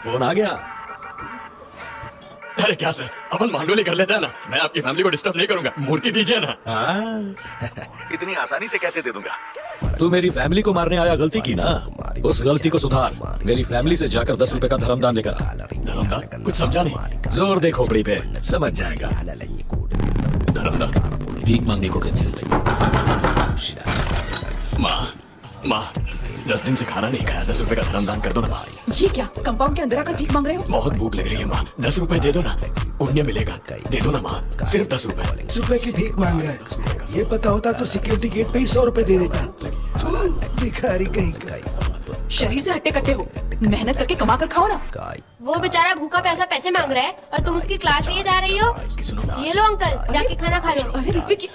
Phone आ गया। अरे क्या सर, अपन मांडोली कर लेते हैं ना, मैं आपकी फैमिली को डिस्टर्ब नहीं करूंगा, मूर्ति दीजिए ना। इतनी आसानी से कैसे दे दूंगा? तू मेरी फैमिली को मारने आया, गलती की ना, उस गलती को सुधार। मेरी फैमिली से जाकर 10 रुपए का धर्मदान लेकर आ। धर्मदान? कुछ समझा नहीं। जोर दे खोपड़ी पे, समझ जाएगा। धर्मदान भीख मांगने को कहते हैं। माँ 10 दिन से खाना नहीं खाया, 10 रुपए का धर्मदान कर दो ना माँ। ये क्या कंपाउंड के अंदर आकर भीख मांग रहे हो? बहुत भूख लग रही है माँ, 10 रुपए दे दो ना, पुण्य मिलेगा। दे दो ना माँ, सिर्फ 10 रुपए। 10 रुपए की भीख मांग रहा है। ये पता होता तो सिक्योरिटी गेट पे ही 100 रुपए दे देता। भिखारी कहीं का। शरीर से हट्टे कट्टे हो, मेहनत करके कमा कर खाओ ना। वो बेचारा भूखा पैसा पैसे मांग रहा है और तुम उसकी क्लास लिए जा रही हो। ये लो अंकल, जाके खाना खा लो। अरे रुपए की